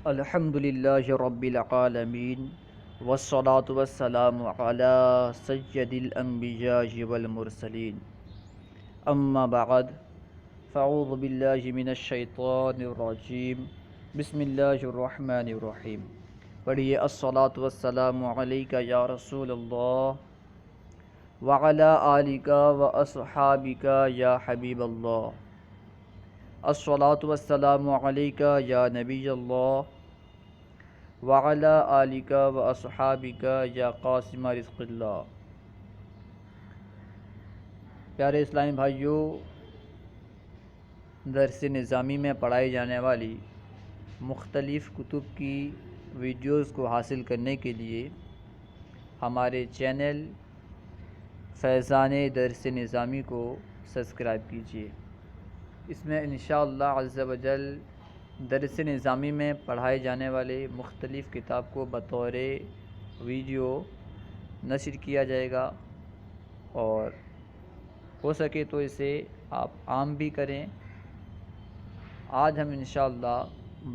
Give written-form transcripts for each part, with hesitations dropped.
الحمدللہ رب العالمین والصلاة والسلام علی سید الانبیاء والمرسلین اما بعد فاعوذ باللہ من الشیطان الرجیم بسم اللہ الرحمن الرحیم۔ پڑھیے الصلاة والسلام علیک یا رسول اللہ وعلی آلک واصحابک یا حبیب اللہ۔ الصلاة والسلام علیک یا نبی اللہ وعلی آلک واصحابک یا قاسم رزق اللہ۔ پیارے اسلامی بھائیوں، درس نظامی میں پڑھائی جانے والی مختلف کتب کی ویڈیوز کو حاصل کرنے کے لیے ہمارے چینل فیضان درس نظامی کو سبسکرائب کیجیے۔ اس میں انشاءاللہ عز و جل درس نظامی میں پڑھائے جانے والے مختلف کتاب کو بطور ویڈیو نشر کیا جائے گا، اور ہو سکے تو اسے آپ عام بھی کریں۔ آج ہم انشاءاللہ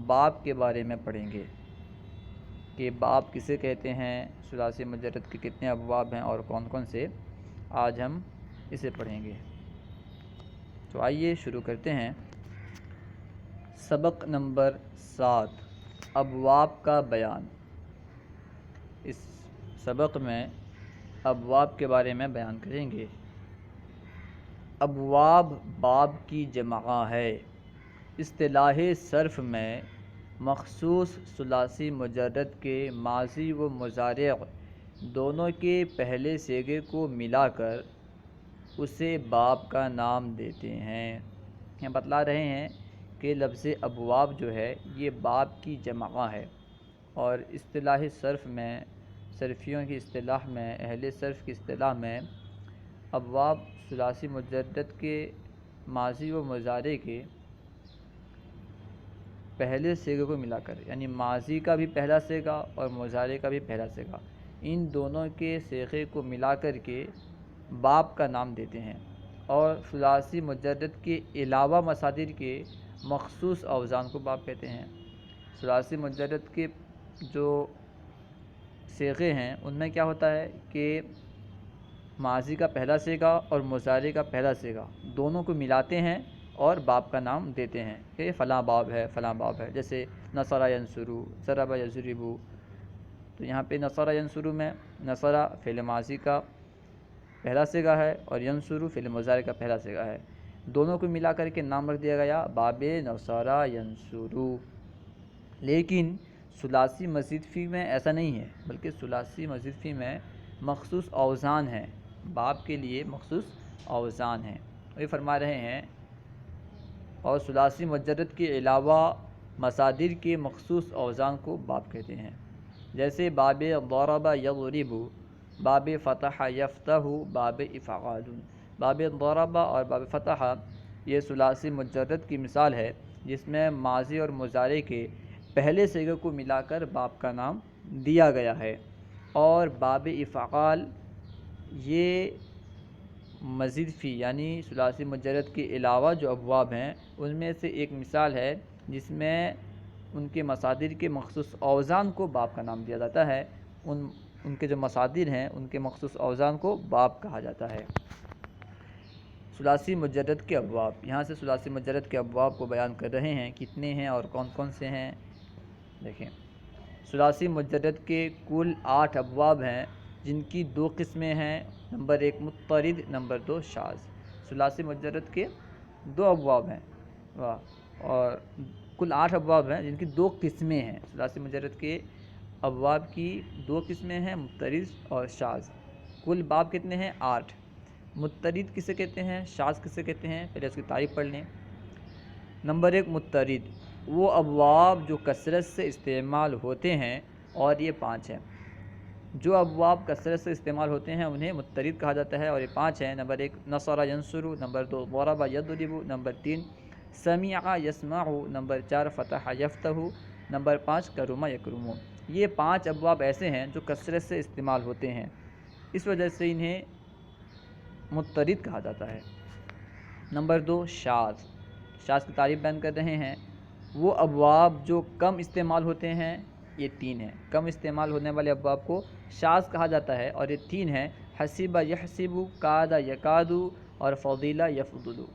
باب کے بارے میں پڑھیں گے کہ باب کسے کہتے ہیں، ثلاثی مجرد کے کتنے ابواب ہیں اور کون کون سے۔ آج ہم اسے پڑھیں گے، تو آئیے شروع کرتے ہیں۔ سبق نمبر 7، ابواب کا بیان۔ اس سبق میں ابواب کے بارے میں بیان کریں گے۔ ابواب باب کی جمع ہے۔ اصطلاح صرف میں مخصوص ثلاثی مجرد کے ماضی و مضارع دونوں کے پہلے صیغے کو ملا کر اسے باب کا نام دیتے ہیں۔ ہم بتلا رہے ہیں کہ لفظ ابواب جو ہے یہ باب کی جمع ہے، اور اصطلاح صرف میں، صرفیوں کی اصطلاح میں، اہل صرف کی اصطلاح میں ابواب ثلاثی مجرد کے ماضی و مضارع کے پہلے صیغے کو ملا کر، یعنی ماضی کا بھی پہلا صیغہ اور مضارع کا بھی پہلا صیغہ، ان دونوں کے صیغے کو ملا کر کے باب کا نام دیتے ہیں۔ اور ثلاثی مجرد کے علاوہ مصادر کے مخصوص اوزان کو باب کہتے ہیں۔ ثلاثی مجرد کے جو صیغے ہیں ان میں کیا ہوتا ہے کہ ماضی کا پہلا صیغہ اور مضارع کا پہلا صیغہ دونوں کو ملاتے ہیں اور باب کا نام دیتے ہیں کہ فلاں باب ہے، فلاں باب ہے۔ جیسے نصر ینصرو، ضرب یضربو، تو یہاں پہ نصر ینصرو میں نصر فعل ماضی کا پہلا صیغہ ہے اور ینصرو فعل مضارع کا پہلا صیغہ ہے، دونوں کو ملا کر کے نام رکھ دیا گیا باب نصر ینصرو۔ لیکن ثلاثی مزید فی میں ایسا نہیں ہے، بلکہ ثلاثی مزید فی میں مخصوص اوزان ہیں، باب کے لیے مخصوص اوزان ہیں۔ یہ فرما رہے ہیں اور ثلاثی مجرد کے علاوہ مصادر کے مخصوص اوزان کو باب کہتے ہیں۔ جیسے باب ضرب یضرب، باب فتح یفتح، باب افعال۔ باب ضرب اور باب فتح یہ ثلاثی مجرد کی مثال ہے جس میں ماضی اور مضارع کے پہلے صیغے کو ملا کر باب کا نام دیا گیا ہے۔ اور باب افعال یہ مزید فی، یعنی ثلاثی مجرد کے علاوہ جو ابواب ہیں ان میں سے ایک مثال ہے جس میں ان کے مصادر کے مخصوص اوزان کو باب کا نام دیا جاتا ہے۔ ان کے جو مصادر ہیں ان کے مخصوص اوزان کو باب کہا جاتا ہے۔ ثلاثی مجرد کے ابواب، یہاں سے ثلاثی مجرد کے ابواب کو بیان کر رہے ہیں، کتنے ہیں اور کون کون سے ہیں۔ دیکھیں، ثلاثی مجرد کے کل 8 ابواب ہیں جن کی 2 قسمیں ہیں، نمبر 1 مضطرد، نمبر 2 شاذ۔ ثلاثی مجرد کے 2 ابواب ہیں، اور کل 8 ابواب ہیں جن کی 2 قسمیں ہیں۔ ثلاثی مجرد کے ابواب کی 2 قسمیں ہیں، مضطرد اور شاذ۔ کل باب کتنے ہیں؟ 8۔ مضطرد کسے کہتے ہیں، شاذ کسے کہتے ہیں، پہلے اس کی تعریف پڑھ لیں۔ نمبر 1 مضطرد، وہ ابواب جو کثرت سے استعمال ہوتے ہیں، اور یہ 5 ہیں۔ جو ابواب کثرت سے استعمال ہوتے ہیں انہیں مضطرد کہا جاتا ہے، اور یہ 5 ہیں۔ نمبر 1 نصر ینصر، نمبر 2 ضرب یضرب، نمبر 3 سمع یسمع، نمبر 4 فتح یفتح، نمبر 5 کرم یکرم۔ یہ 5 ابواب ایسے ہیں جو کثرت سے استعمال ہوتے ہیں، اس وجہ سے انہیں مضطرد کہا جاتا ہے۔ نمبر 2 شاذ، شاذ کی تعریف بیان کر رہے ہیں وہ ابواب جو کم استعمال ہوتے ہیں یہ 3 ہیں، کم استعمال ہونے والے ابواب کو شاذ کہا جاتا ہے، اور یہ 3 ہیں: حسیبہ یحسبو، کادہ یکادو اور فضیلہ یفضلو۔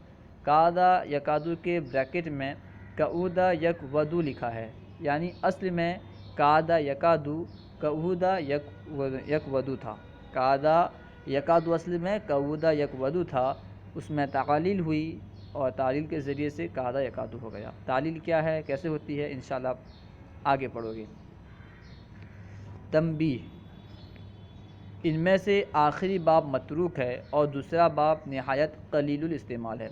کادہ یکادو کے بریکٹ میں کعودہ یک ودو لکھا ہے، یعنی اصل میں کادہ یکادو کعودہ یک ودو تھا۔ کادہ یکادو اصل میں کعودہ یک ودو تھا، اس میں تعلیل ہوئی اور تعلیل کے ذریعے سے کادہ یکادو ہو گیا۔ تعلیل کیا ہے، کیسے ہوتی ہے، انشاءاللہ آپ آگے پڑھو گے۔ تنبیہ: ان میں سے آخری باب متروک ہے اور دوسرا باب نہایت قلیل الاستعمال ہے۔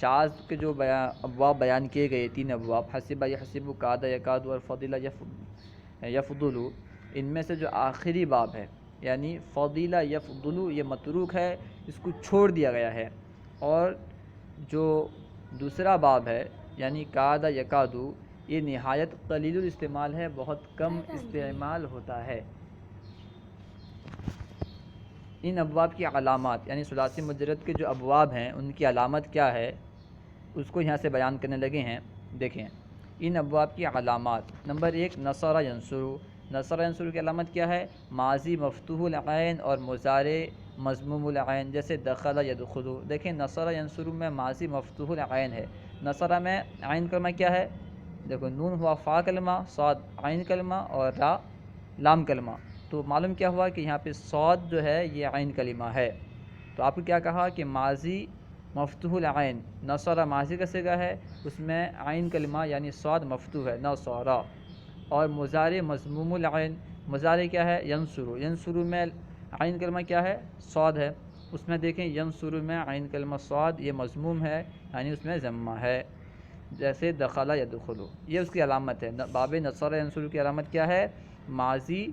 شاذ کے جو ابواب بیان کیے گئے 3 ابواب، حسیبہ یحسبو، کادہ یکادو اور فضیلہ یفضلو، ان میں سے جو آخری باب ہے یعنی فضیلہ یفضلو یہ متروک ہے، اس کو چھوڑ دیا گیا ہے، اور جو دوسرا باب ہے یعنی کادہ یکادو یہ نہایت قلیل الاستعمال ہے، بہت کم استعمال ہوتا ہے۔ ان ابواب کی علامات یعنی ثلاثی مجرد کے جو ابواب ہیں ان کی علامت کیا ہے اس کو یہاں سے بیان کرنے لگے ہیں۔ دیکھیں ان ابواب کی علامات: نمبر 1 نصر ینصر۔ نصر ینصر کی علامت کیا ہے؟ ماضی مفتوح العین اور مضارع مضموم العین، جیسے دخل یدخل۔ دیکھیں نصر ینصر میں ماضی مفتوح العین ہے، نصر میں عین کلمہ کیا ہے؟ دیکھو نون ہوا فا کلمہ، صاد عین کلمہ اور را لام کلمہ، تو معلوم کیا ہوا کہ یہاں پہ صاد جو ہے یہ عین کلمہ ہے۔ تو آپ کو کیا کہا کہ ماضی مفتوح العین، نصر ماضی کا صیغہ ہے، اس میں عین کلمہ یعنی صاد مفتوح ہے، نصرا۔ اور مضارع مضموم العین، مضارع کیا ہے؟ ینصر، ینصر میں عین کلمہ کیا ہے؟ صاد ہے، اس میں دیکھیں ینصر میں عین کلمہ صاد یہ مضموم ہے یعنی اس میں ضمہ ہے، جیسے دخل یدخل۔ یہ اس کی علامت ہے۔ باب نصر ینصر کی علامت کیا ہے؟ ماضی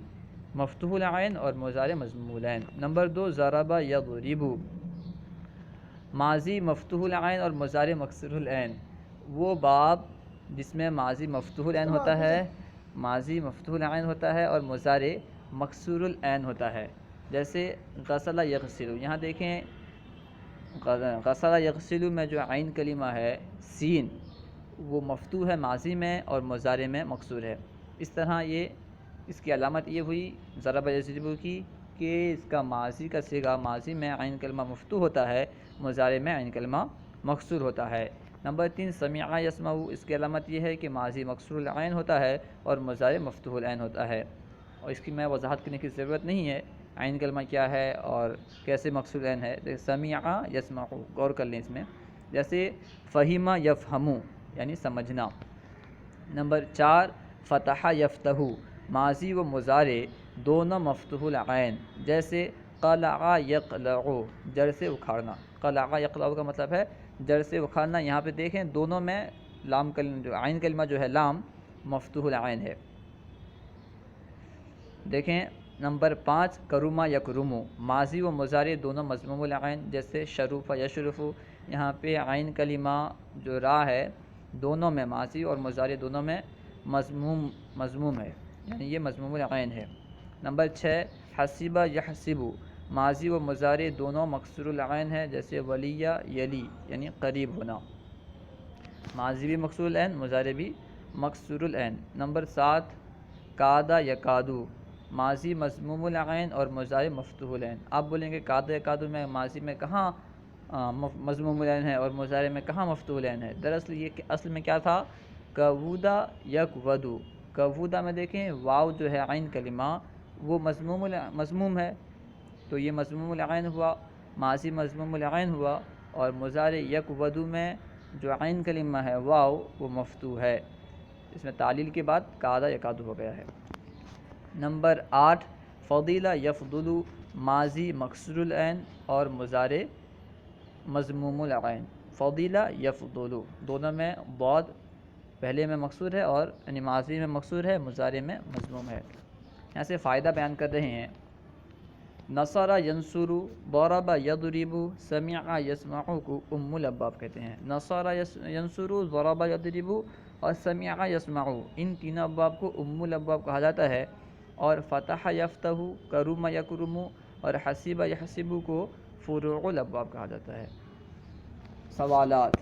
مفتوح العین اور مضارع مضموم العین۔ نمبر 2 ضرب یضرب۔ ماضی مفتوح العین اور مضارع مکسور العین، وہ باب جس میں ماضی مفتوح العین ہوتا ہے، ماضی مفتوح العین ہوتا ہے اور مضارع مکسور العین ہوتا ہے، جیسے غسل یغسل۔ یہاں دیکھیں غسل یغسل میں جو عین کلمہ ہے سین، وہ مفتوح ہے ماضی میں اور مضارع میں مکسور ہے۔ اس طرح یہ اس کی علامت یہ ہوئی ضرب یضرب کی کہ اس کا ماضی کا صیغہ ماضی میں عین کلمہ مفتوح ہوتا ہے، مضارع میں عین کلمہ مکسور ہوتا ہے۔ نمبر 3 سمع یسمع، اس کی علامت یہ ہے کہ ماضی مکسور العین ہوتا ہے اور مضارع مفتوح العین ہوتا ہے، اور اس کی میں وضاحت کرنے کی ضرورت نہیں ہے عین کلمہ کیا ہے اور کیسے مکسور العین ہے۔ سمع یسمع، غور کر لیں اس میں، جیسے فہم یفہم یعنی سمجھنا۔ نمبر 4 فتح یفتح، ماضی و مضارع دونوں مفتوح العین، جیسے قلع یقلع، جڑ سے اکھاڑنا۔ قلع یقلع کا مطلب ہے جڑ سے اکھاڑنا۔ یہاں پہ دیکھیں دونوں میں لام کلمہ جو عین کلمہ جو ہے لام مفتوح العین ہے۔ دیکھیں نمبر 5 کرم یکرم، ماضی و مضارع دونوں مضموم العین، جیسے شرف یشرف۔ یہاں پہ عین کلمہ جو را ہے دونوں میں ماضی اور مضارع دونوں میں مضموم ہے، یعنی یہ مضموم العین ہے۔ نمبر 6 حسب یحسب، ماضی و مضارع دونوں مکسور العین ہے، جیسے ولی یلی یعنی قریب ہونا، ماضی بھی مکسور العین مضارع بھی مکسور العین۔ نمبر 7 کادہ یکادو، ماضی مضموم العین اور مضارع مفتوح العین۔ آپ بولیں گے کادہ یکادو میں ماضی میں کہاں مضموم العین ہے اور مضارع میں کہاں مفتوح العین ہے؟ دراصل یہ کہ اصل میں کیا تھا؟ کعودہ یک ودو، کعودہ میں دیکھیں واو جو ہے عین کلمہ وہ مضموم ہے، تو یہ مضموم العین ہوا، ماضی مضموم العین ہوا، اور مضارع یک ودو میں جو عین کلمہ ہے واو وہ مفتوح ہے، اس میں تعلیل کے بعد کادہ یکادو ہو گیا ہے۔ نمبر 8 فضیلہ یفضل، ماضی مکسور العین اور مضارع مضموم العین۔ فضیلہ یفضل دونوں میں ضاد پہلے میں مکسور ہے اور یعنی ماضی میں مکسور ہے، مضارع میں مضموم ہے۔ یہاں سے فائدہ بیان کر رہے ہیں۔ نصر ینصر، ضرب یضرب، سمع یسمع کو ام الابواب کہتے ہیں۔ نصر ینصر، ضرب یضرب اور سمع یسمع، ان تینوں ابواب کو ام الابواب کہا جاتا ہے، اور فتح یفتح، کرم یکرم اور حسب یحسب کو فروع الابواب کہا جاتا ہے۔ سوالات۔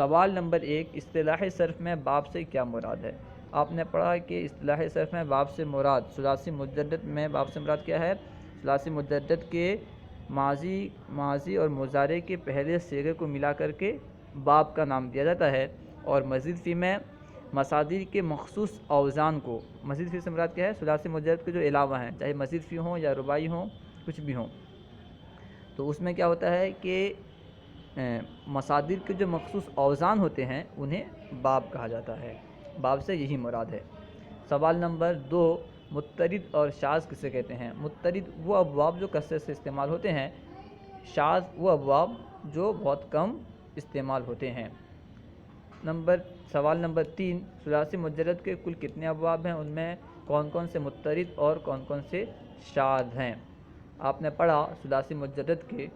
سوال نمبر 1، اصطلاح صرف میں باب سے کیا مراد ہے؟ آپ نے پڑھا کہ اصطلاح صرف میں باب سے مراد ثلاثی مجدد میں باب سے مراد کیا ہے؟ ثلاثی مجدد کے ماضی اور مضارع کے پہلے صیغے کو ملا کر کے باب کا نام دیا جاتا ہے، اور مزید فی میں مصادر کے مخصوص اوزان کو، مزید فی سے مراد کیا ہے؟ ثلاثی مجدد کے جو علاوہ ہیں، چاہے مزید فی ہوں یا رباعی ہوں، کچھ بھی ہوں، تو اس میں کیا ہوتا ہے کہ مصادر کے جو مخصوص اوزان ہوتے ہیں انہیں باب کہا جاتا ہے، باب سے یہی مراد ہے۔ سوال نمبر 2، مضطرد اور شاذ کسے کہتے ہیں؟ مضطرد وہ ابواب جو کثرت سے استعمال ہوتے ہیں، شاذ وہ ابواب جو بہت کم استعمال ہوتے ہیں۔ سوال نمبر 3، ثلاثی مجرد کے کل کتنے ابواب ہیں؟ ان میں کون کون سے مضطرد اور کون کون سے شاذ ہیں؟ آپ نے پڑھا ثلاثی مجرد کے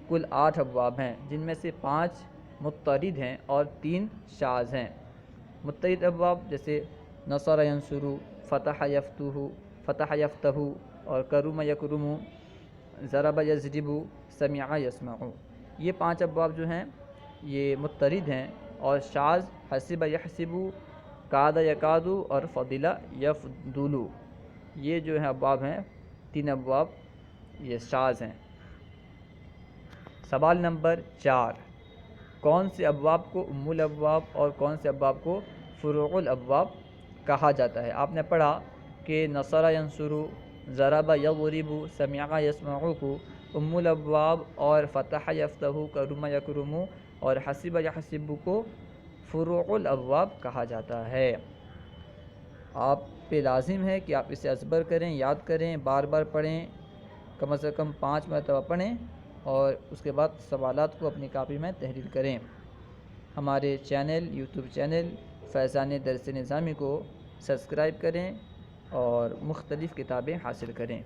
کل 8 ابواب ہیں، جن میں سے 5 مضطرد ہیں اور 3 شاذ ہیں۔ مضطرد ابواب جیسے نصر ینصر، فتح یفتح اور کرم یکرم، ضرب یضرب، سمع یسمع، یہ 5 ابواب جو ہیں یہ مضطرد ہیں، اور شاذ حسب یحسب، کاد یکاد اور فضل یفضل، یہ جو ہیں ابواب ہیں 3 ابواب یہ شاذ ہیں۔ سوال نمبر 4، کون سے ابواب کو ام الابواب اور کون سے ابواب کو فروع الابواب کہا جاتا ہے؟ آپ نے پڑھا کہ نصر ینصر، ضرب یضرب، سمع یسمع کو ام الابواب، اور فتح یفتح، کرم یکرم اور حسب یحسب کو فروع الابواب کہا جاتا ہے۔ آپ پہ لازم ہے کہ آپ اسے ازبر کریں، یاد کریں، بار بار پڑھیں، کم از کم 5 مرتبہ پڑھیں، اور اس کے بعد سوالات کو اپنی کاپی میں تحریر کریں۔ ہمارے یوٹیوب چینل فیضان درس نظامی کو سبسکرائب کریں اور مختلف کتابیں حاصل کریں۔